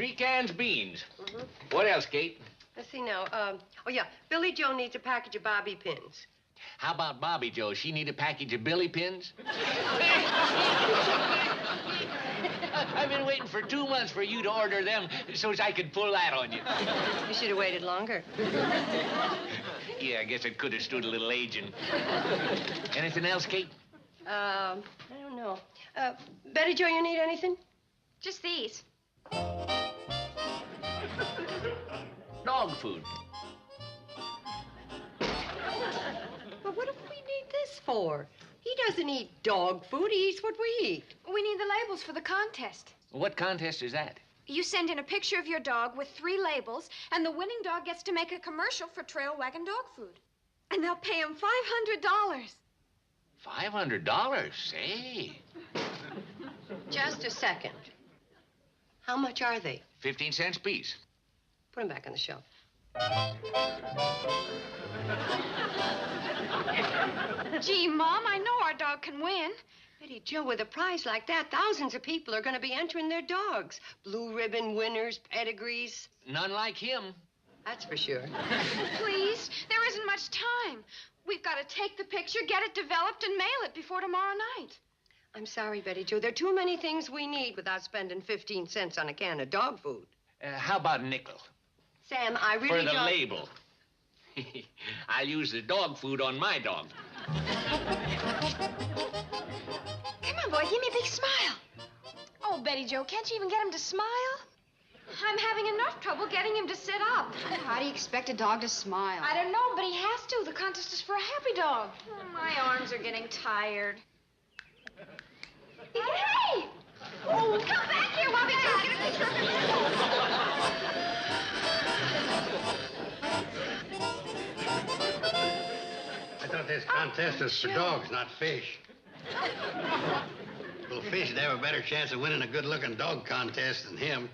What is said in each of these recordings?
3 cans beans. What else, Kate? Let's see now. Oh, yeah. Billy Joe needs a package of bobby pins. How about Bobby Joe? She need a package of Billy pins? I've been waiting for 2 months for you to order them so as I could pull that on you. You should have waited longer. Yeah, I guess it could have stood a little aging. Anything else, Kate? I don't know. Betty Joe, you need anything? Just these. Dog food. Well, what do we need this for? He doesn't eat dog food. He eats what we eat. We need the labels for the contest. What contest is that? You send in a picture of your dog with 3 labels, and the winning dog gets to make a commercial for Trail Wagon Dog Food. And they'll pay him $500. $500? Say. Just a second. How much are they? 15 cents piece. Put them back on the shelf. Gee, Mom, I know our dog can win. Betty Joe, with a prize like that, thousands of people are going to be entering their dogs. Blue ribbon winners, pedigrees. None like him. That's for sure. Please, there isn't much time. We've got to take the picture, get it developed, and mail it before tomorrow night. I'm sorry, Betty Joe. There are too many things we need without spending 15 cents on a can of dog food. How about a nickel? Sam, I really For the don't... label. I'll use the dog food on my dog. Come on, boy, give me a big smile. Oh, Betty Joe, can't you even get him to smile? I'm having enough trouble getting him to sit up. How do you expect a dog to smile? I don't know, but he has to. The contest is for a happy dog. Oh, my arms are getting tired. Hey! Oh, come back here, Bobby. Get a picture of him. I thought this contest was for dogs, not fish. Well, fish would have a better chance of winning a good-looking dog contest than him.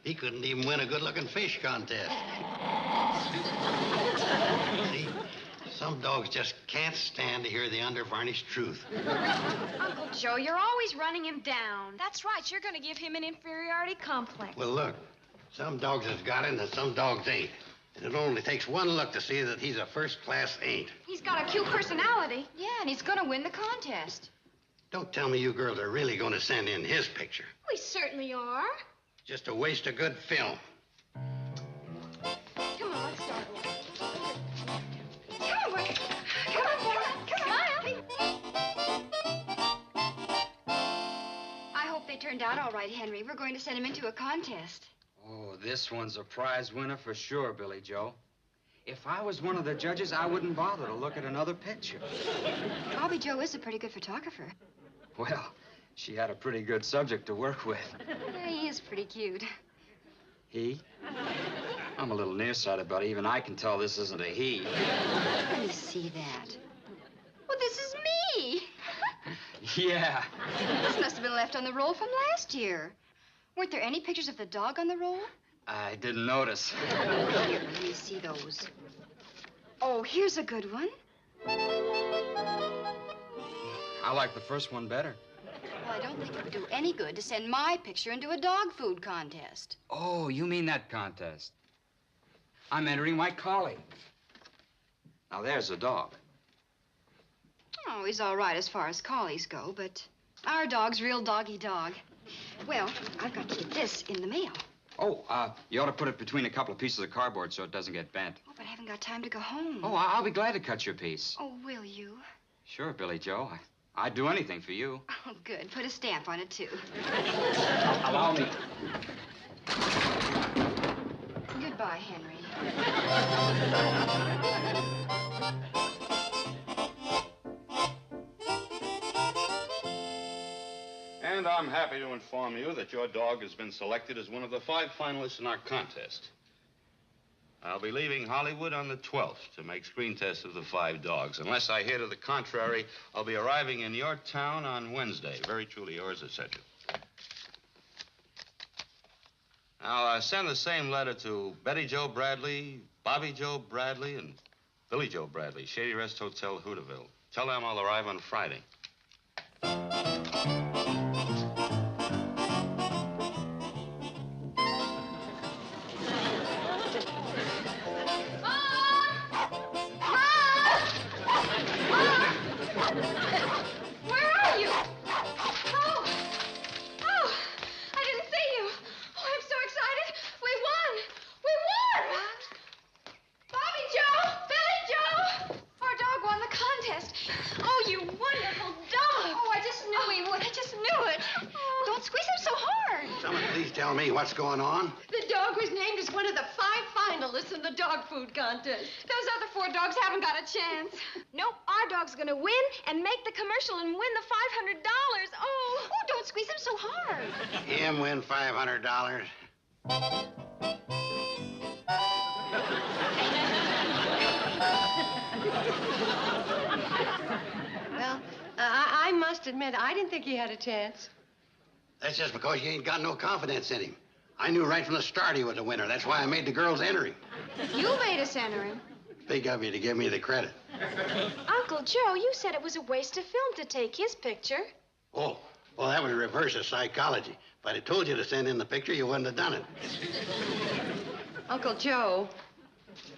He couldn't even win a good-looking fish contest. See, some dogs just can't stand to hear the undervarnished truth. Uncle Joe, you're always running him down. That's right. You're going to give him an inferiority complex. Well, look, some dogs has got it and some dogs ain't. And it only takes one look to see that he's a first-class ain't. He's got a cute personality. Yeah, and he's going to win the contest. Don't tell me you girls are really going to send in his picture. We certainly are. Just a waste of good film. Come on, let's start. Come on, boy. Come on, boy. Come on. I hope they turned out all right, Henry. We're going to send him into a contest. Oh, this one's a prize winner for sure, Billy Joe. If I was one of the judges, I wouldn't bother to look at another picture. Bobby Joe is a pretty good photographer. Well, she had a pretty good subject to work with. Yeah, he is pretty cute. He? I'm a little nearsighted, but even I can tell this isn't a he. Let me see that. Well, this is me. Yeah. This must have been left on the roll from last year. Weren't there any pictures of the dog on the roll? I didn't notice. Here, let me see those. Oh, here's a good one. I like the first one better. Well, I don't think it would do any good to send my picture into a dog food contest. Oh, you mean that contest. I'm entering my collie. Now, there's a dog. Oh, he's all right as far as collies go, but our dog's real doggy dog. Well, I've got to get this in the mail. Oh, you ought to put it between a couple of pieces of cardboard so it doesn't get bent. Oh, but I haven't got time to go home. Oh, I'll be glad to cut your piece. Oh, will you? Sure, Billy Joe. I'd do anything for you. Oh, good. Put a stamp on it, too. Allow me. Goodbye, Henry. And I'm happy to inform you that your dog has been selected as one of the 5 finalists in our contest. I'll be leaving Hollywood on the 12th to make screen tests of the 5 dogs. Unless I hear to the contrary, I'll be arriving in your town on Wednesday. Very truly yours, etc. I'll send the same letter to Betty Joe Bradley, Bobby Joe Bradley, and Billy Joe Bradley, Shady Rest Hotel, Hooterville. Tell them I'll arrive on Friday. tell me what's going on? The dog was named as one of the 5 finalists in the dog food contest. Those other 4 dogs haven't got a chance. Nope, our dog's gonna win and make the commercial and win the $500. Oh, Don't squeeze him so hard. Him win $500. Well, I must admit, I didn't think he had a chance. That's just because you ain't got no confidence in him. I knew right from the start he was a winner. That's why I made the girls enter him. you made us enter him. Big of you to give me the credit. Uncle Joe, you said it was a waste of film to take his picture. Oh, well, that was a reverse of psychology. If I'd have told you to send in the picture, you wouldn't have done it. Uncle Joe.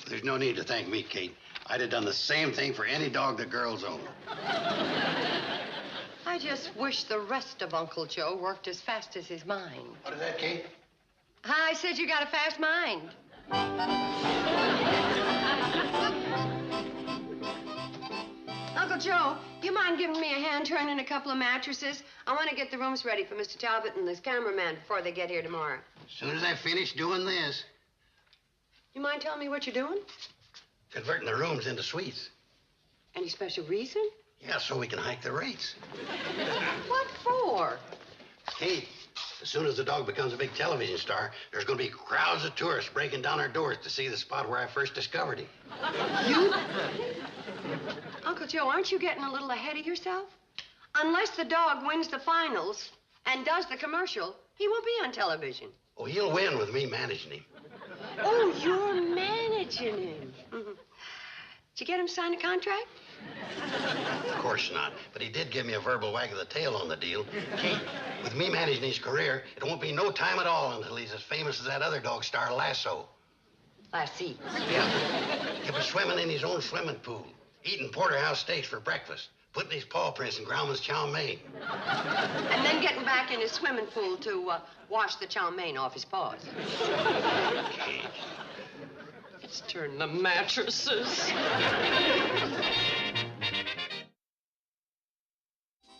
There's no need to thank me, Kate. I'd have done the same thing for any dog the girls own. I just wish the rest of Uncle Joe worked as fast as his mind. What is that, Kate? I said you got a fast mind. Uncle Joe, you mind giving me a hand turning a couple of mattresses? I want to get the rooms ready for Mr. Talbot and this cameraman before they get here tomorrow. As soon as I finish doing this, You mind telling me what you're doing? converting the rooms into suites. Any special reason? Yeah, so we can hike the rates. What for? Kate, as soon as the dog becomes a big television star, there's going to be crowds of tourists breaking down our doors to see the spot where I first discovered him. You? Uncle Joe, aren't you getting a little ahead of yourself? Unless the dog wins the finals and does the commercial, he won't be on television. Oh, he'll win with me managing him. Oh, you're managing him. Did you get him to sign a contract? Of course not. But he did give me a verbal wag of the tail on the deal. Kate, with me managing his career, it won't be no time at all until he's as famous as that other dog star, Lasso. Lassie. Yeah. He'll be swimming in his own swimming pool, eating porterhouse steaks for breakfast, putting his paw prints in Grauman's chow mein. And then getting back in his swimming pool to wash the chow mein off his paws. Kate. Let's turn the mattresses.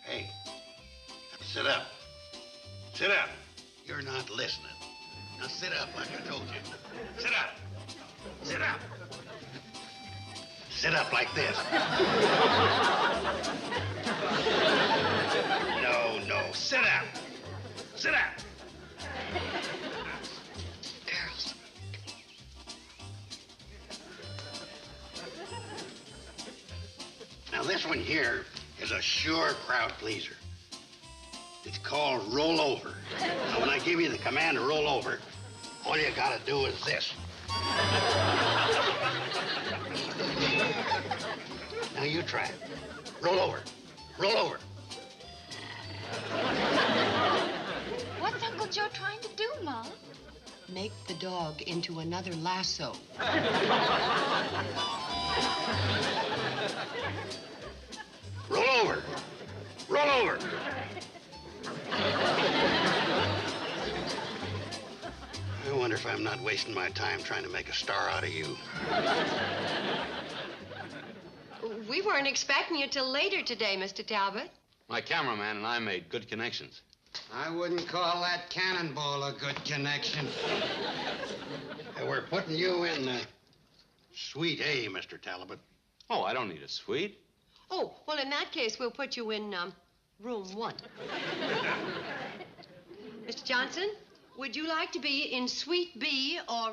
Hey, sit up. Sit up. You're not listening. Now sit up like I told you. Sit up. Sit up. Sit up like this. No. Sit up. Sit up. Girls. Now this one here is a sure crowd pleaser. It's called roll over. Now when I give you the command to roll over, all you gotta do is this. Now you try it. Roll over. Roll over. What's Uncle Joe trying to do, Mom? Make the dog into another Lasso. Roll over. Roll over. I wonder if I'm not wasting my time trying to make a star out of you. We weren't expecting you till later today, Mr. Talbot. My cameraman and I made good connections. I wouldn't call that cannonball a good connection. Hey, we're putting you in Suite A, Mr. Talbot. Oh, I don't need a suite. Oh, well, in that case, we'll put you in room 1. Mr. Johnson, would you like to be in Suite B or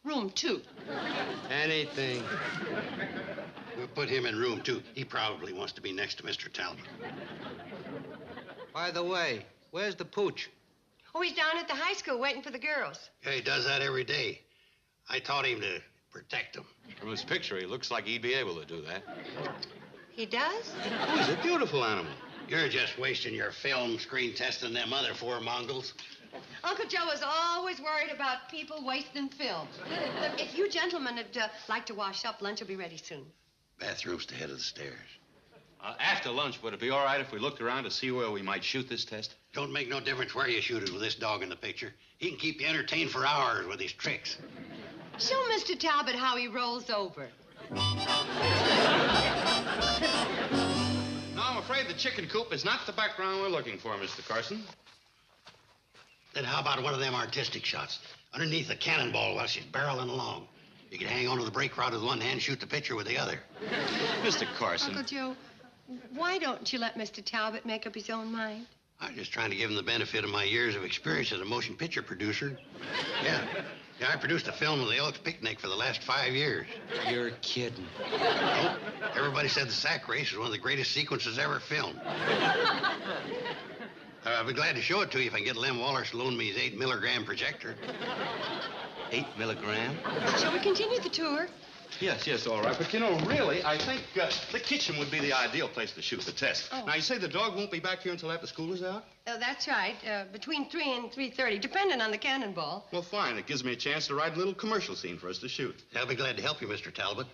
room 2? Anything. We'll put him in room 2. He probably wants to be next to Mr. Talbot. By the way, where's the pooch? Oh, he's down at the high school waiting for the girls. Yeah, he does that every day. I taught him to protect them. From his picture, he looks like he'd be able to do that. He does? Oh, he's a beautiful animal. You're just wasting your film screen testing them other 4 Mongols. Uncle Joe is always worried about people wasting film. Look, if you gentlemen would like to wash up, lunch will be ready soon. Bathroom's to the head of the stairs. After lunch, would it be all right if we looked around to see where we might shoot this test? Don't make no difference where you shoot it with this dog in the picture. He can keep you entertained for hours with his tricks. Show Mr. Talbot how he rolls over. No, I'm afraid the chicken coop is not the background we're looking for, Mr. Carson. Then how about one of them artistic shots? Underneath the cannonball while she's barreling along. You can hang onto the brake rod with one hand, shoot the pitcher with the other. Mr. Carson. Uncle Joe, why don't you let Mr. Talbot make up his own mind? I'm just trying to give him the benefit of my years of experience as a motion picture producer. Yeah, I produced a film of the Elks Picnic for the last 5 years. You're kidding. Nope. Everybody said the sack race is one of the greatest sequences ever filmed. I'll be glad to show it to you if I can get Lem Wallace to loan me his 8 milligram projector. 8 milligram? Shall we continue the tour? Yes, all right. But, you know, really, I think the kitchen would be the ideal place to shoot the test. Oh. Now, you say the dog won't be back here until after school is out? That's right. Between 3 and 3:30, depending on the cannonball. Well, fine. It gives me a chance to write a little commercial scene for us to shoot. I'll be glad to help you, Mr. Talbot.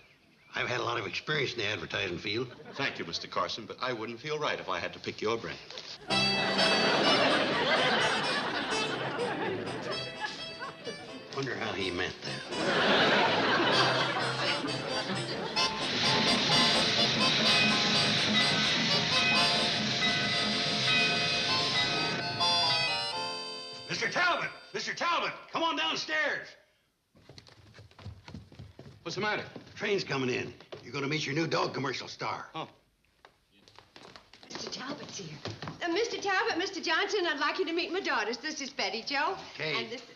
I've had a lot of experience in the advertising field. Thank you, Mr. Carson, but I wouldn't feel right if I had to pick your brain. Wonder how he meant that. Mr. Talbot! Mr. Talbot! Come on downstairs! What's the matter? Train's coming in. You're going to meet your new dog commercial star. Oh. Mr. Talbot's here. Mr. Talbot, Mr. Johnson, I'd like you to meet my daughters. This is Betty Jo. Okay. And this is...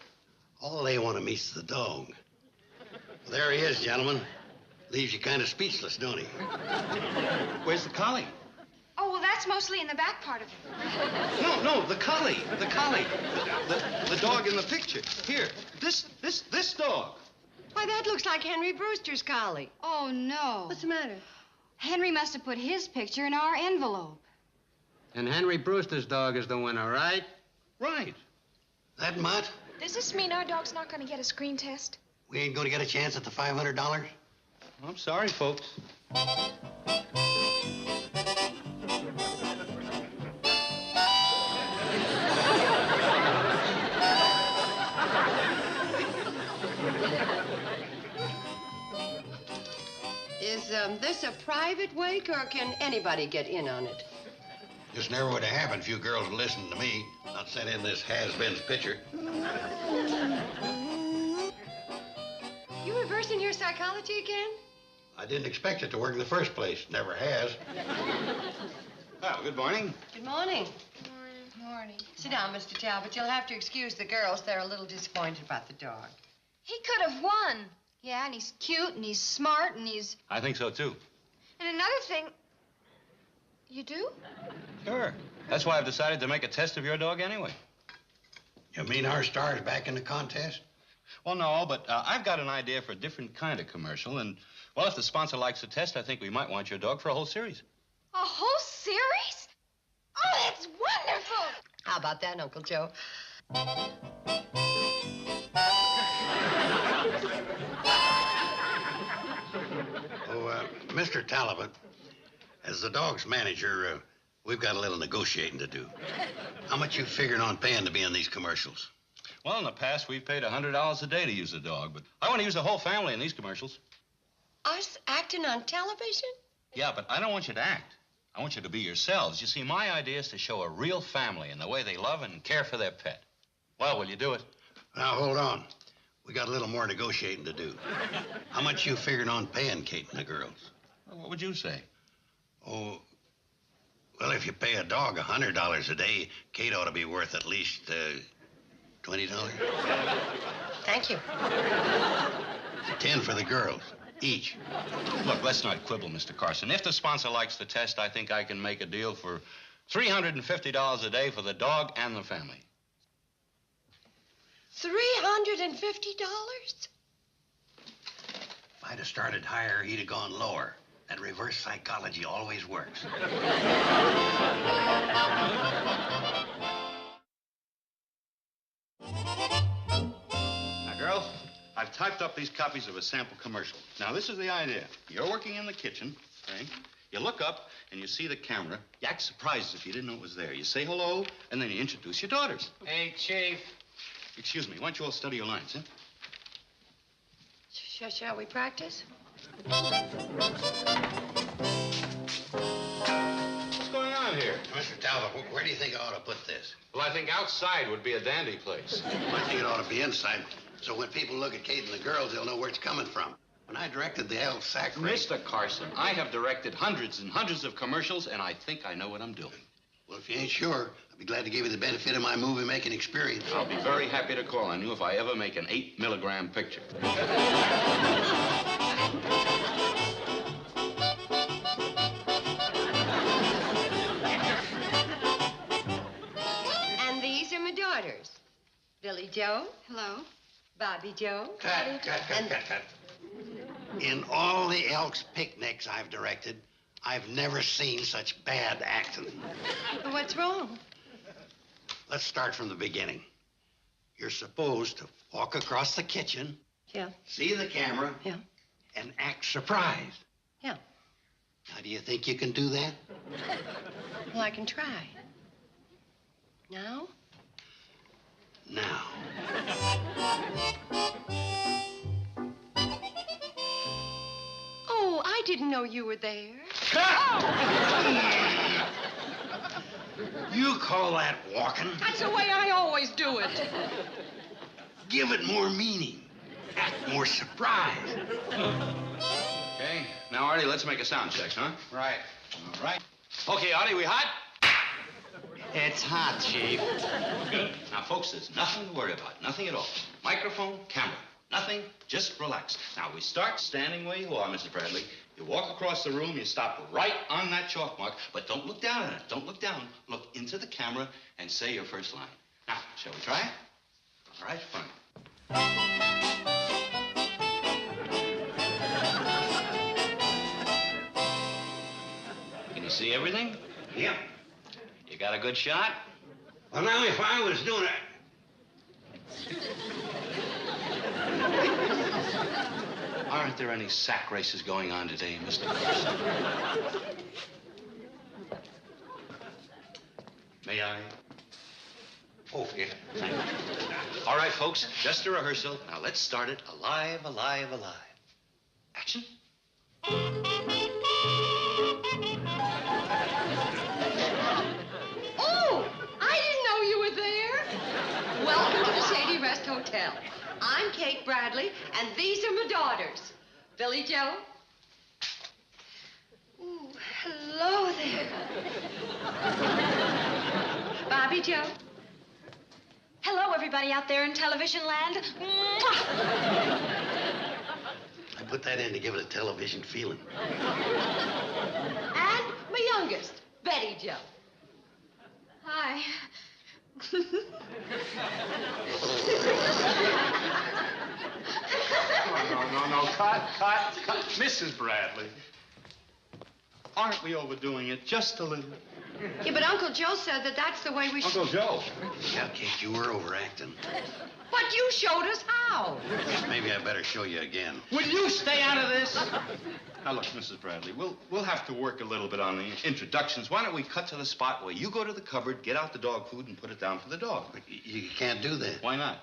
All they want to meet's the dog. Well, there he is, gentlemen. Leaves you kind of speechless, don't he? Where's the collie? Oh, well, that's mostly in the back part of it. No, the collie. The collie. The dog in the picture. Here, this dog. Why, that looks like Henry Brewster's collie. Oh, no. What's the matter? Henry must have put his picture in our envelope. And Henry Brewster's dog is the winner, right? Right. That mutt? Does this mean our dog's not going to get a screen test? We ain't going to get a chance at the $500? I'm sorry, folks. Is this a private wake, or can anybody get in on it? This never would have happened if you girls listened to me. Not sent in this has-been's picture. You reversing your psychology again? I didn't expect it to work in the first place. Never has. Well, good morning. Good morning. Morning. Sit down, Mr. Talbot. You'll have to excuse the girls. They're a little disappointed about the dog. He could have won. Yeah, and he's cute, and he's smart, and he's... I think so, too. And another thing... You do? Sure. That's why I've decided to make a test of your dog anyway. You mean our star's back in the contest? Well, no, but I've got an idea for a different kind of commercial, and, well, if the sponsor likes the test, I think we might want your dog for a whole series. A whole series? Oh, that's wonderful! How about that, Uncle Joe? Mr. Talbot, as the dog's manager, we've got a little negotiating to do. How much you figuring on paying to be in these commercials? Well, in the past, we've paid $100 a day to use the dog, but I want to use the whole family in these commercials. Us acting on television? Yeah, but I don't want you to act. I want you to be yourselves. You see, my idea is to show a real family and the way they love and care for their pet. Well, will you do it? Now, hold on. We got a little more negotiating to do. How much you figuring on paying Kate and the girls? Well, what would you say? Oh, well, if you pay a dog $100 a day, Kate ought to be worth at least $20. Thank you. 10 for the girls, each. Look, let's not quibble, Mr. Carson. If the sponsor likes the test, I think I can make a deal for $350 a day for the dog and the family. $350? If I'd have started higher, he'd have gone lower. That reverse psychology always works. Now, girls, I've typed up these copies of a sample commercial. Now, this is the idea. You're working in the kitchen, okay? You look up and you see the camera. You act surprised if you didn't know it was there. You say hello, and then you introduce your daughters. Hey, Chief. Excuse me, why don't you all study your lines, huh? Shall we practice? What's going on here? Mr. Talbot, where do you think I ought to put this? Well, I think outside would be a dandy place. I think it ought to be inside, so when people look at Kate and the girls, they'll know where it's coming from. When I directed the El Sac race... Mr. Carson, I have directed hundreds and hundreds of commercials, and I think I know what I'm doing. Well, if you ain't sure, I'd be glad to give you the benefit of my movie-making experience. I'll be very happy to call on you if I ever make an 8-milligram picture. And these are my daughters. Billy Joe. Hello. Bobby Joe. Cut. In all the Elks picnics I've directed, I've never seen such bad acting. What's wrong? Let's start from the beginning. You're supposed to walk across the kitchen, Yeah. see the camera, Yeah. and act surprised. Yeah. Now, do you think you can do that? Well, I can try. Now? Now. Oh, I didn't know you were there. You call that walking? That's the way I always do it. Give it more meaning. Act more surprised. Okay, now, Artie, let's make a sound check, huh? Right. All right. Okay, Artie, we hot? It's hot, Chief. Good. Now, folks, there's nothing to worry about. Nothing at all. Microphone, camera. Nothing. Just relax. Now, we start standing where you are, Mrs. Bradley. You walk across the room. You stop right on that chalk mark. But don't look down at it. Don't look down. Look into the camera and say your first line. Now, shall we try it? All right, fine. Can you see everything? Yep. You got a good shot? Well, now, if I was doing it... Aren't there any sack races going on today, Mr. Carson? May I? Oh, yeah. Thank you. All right, folks, just a rehearsal. Now, let's start it alive, alive, alive. Action. Oh, I didn't know you were there. Welcome to the Shady Rest Hotel. I'm Kate Bradley, and these are my daughters. Billy Joe. Ooh, hello there. Bobby Joe. Hello, everybody out there in television land. Mwah! I put that in to give it a television feeling. And my youngest, Betty Joe. Hi. No. Cut. Mrs. Bradley. Aren't we overdoing it just a little? Yeah, but Uncle Joe said that that's the way we should... Uncle Joe. Yeah, Kate, you were overacting. But you showed us how. Guess maybe I better show you again. Will you stay out of this? Now, look, Mrs. Bradley, we'll have to work a little bit on the introductions. Why don't we cut to the spot where you go to the cupboard, get out the dog food, and put it down for the dog? You can't do that. Why not?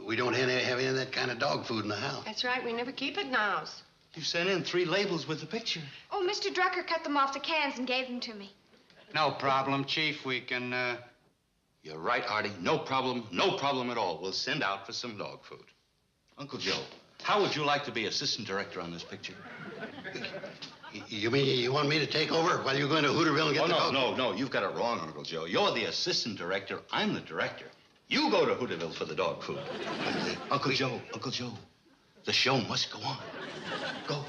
We don't have any of that kind of dog food in the house. That's right. We never keep it in the house. You sent in 3 labels with the picture. Oh, Mr. Drucker cut them off the cans and gave them to me. No problem, Chief. We can, You're right, Artie. No problem at all. We'll send out for some dog food. Uncle Joe, how would you like to be assistant director on this picture? You mean you want me to take over while you're going to Hooterville and get the dog? No. You've got it wrong, Uncle Joe. You're the assistant director. I'm the director. You go to Hooterville for the dog food. Uncle Joe, the show must go on. Go.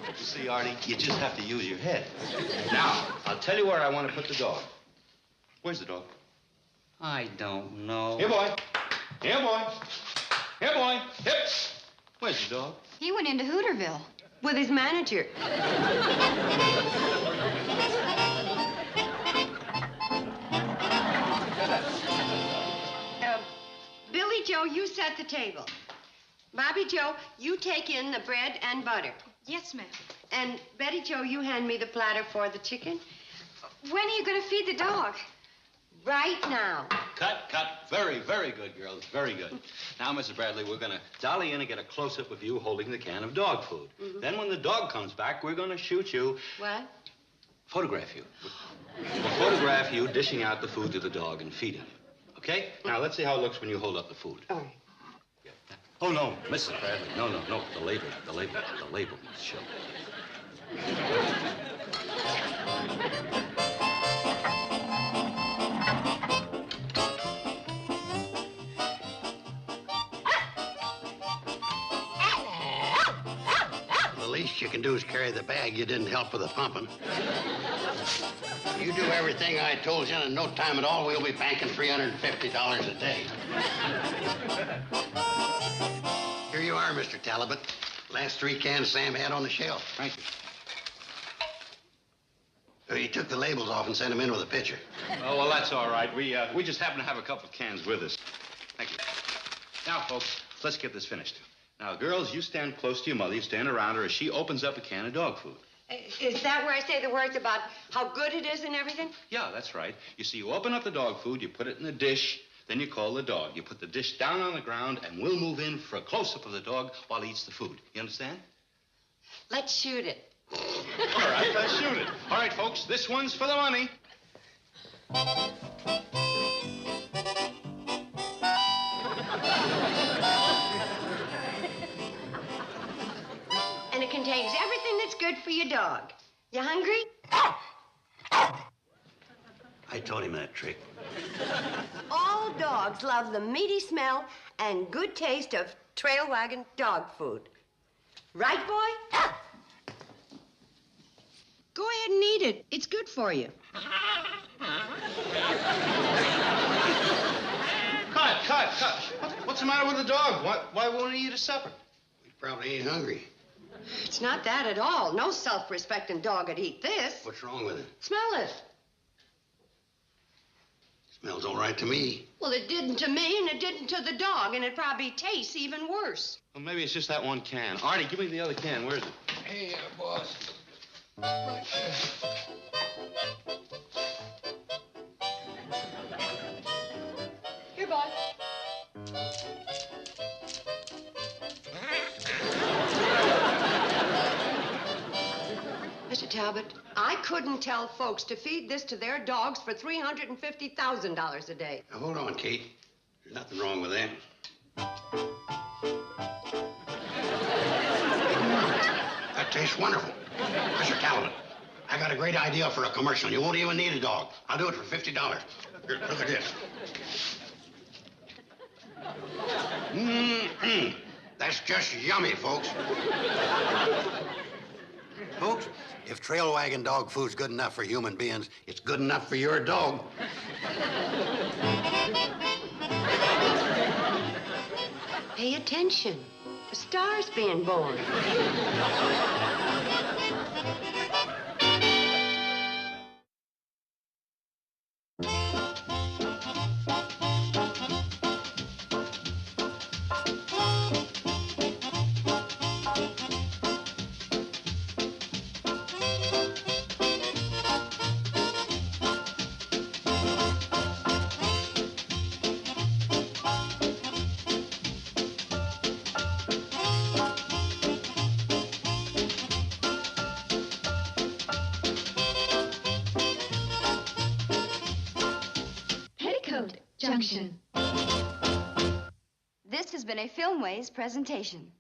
You see, Artie, you just have to use your head. Now, I'll tell you where I want to put the dog. Where's the dog? I don't know. Here, boy. Here, boy. Here, boy. Hip. Where's the dog? He went into Hooterville. With his manager. Billy Joe, you set the table. Bobby Joe, you take in the bread and butter. Yes, ma'am. And Betty Joe, you hand me the platter for the chicken. When are you going to feed the dog? Right now. Cut. Very, very good, girls. Very good. Now, Mrs. Bradley, we're going to dolly in and get a close-up of you holding the can of dog food. Mm-hmm. Then when the dog comes back, we're going to shoot you. What? Photograph you. We'll photograph you dishing out the food to the dog and feeding him. Okay? Now, let's see how it looks when you hold up the food. All right. Oh, no, Mrs. Bradley. No. The label must show. The least you can do is carry the bag. You didn't help with the pumping. You do everything I told you, and in no time at all, we'll be banking $350 a day. Here you are, Mr. Talbot. Last 3 cans Sam had on the shelf. Thank you. He took the labels off and sent them in with a pitcher. Oh, well, that's all right. We just happen to have a couple of cans with us. Thank you. Now, folks, let's get this finished. Now, girls, you stand close to your mother. You stand around her as she opens up a can of dog food. Is that where I say the words about how good it is and everything? Yeah, that's right. You see, you open up the dog food, you put it in the dish, then you call the dog. You put the dish down on the ground, and we'll move in for a close-up of the dog while he eats the food. You understand? Let's shoot it. All right, let's shoot it. All right, folks, this one's for the money. And it contains everything that's good for your dog. You hungry? I taught him that trick. All dogs love the meaty smell and good taste of trail wagon dog food. Right, boy? Go ahead and eat it. It's good for you. Cut. What's the matter with the dog? Why won't he eat his supper? He probably ain't hungry. It's not that at all. No self-respecting dog would eat this. What's wrong with it? Smell it. Smells all right to me. Well, it didn't to me, and it didn't to the dog, and it probably tastes even worse. Well, maybe it's just that one can. Artie, give me the other can. Where's it? Hey, boss. Right there. Here, boy. Mr. Talbot, I couldn't tell folks to feed this to their dogs for $350,000 a day. Now, hold on, Kate. There's nothing wrong with that. That tastes wonderful. Mr. Talbot, I got a great idea for a commercial. You won't even need a dog. I'll do it for $50. Here, look at this. That's just yummy, folks. Folks, if trail wagon dog food's good enough for human beings, it's good enough for your dog. Pay attention. A star's being born. Petticoat, Junction. This has been a Filmways presentation.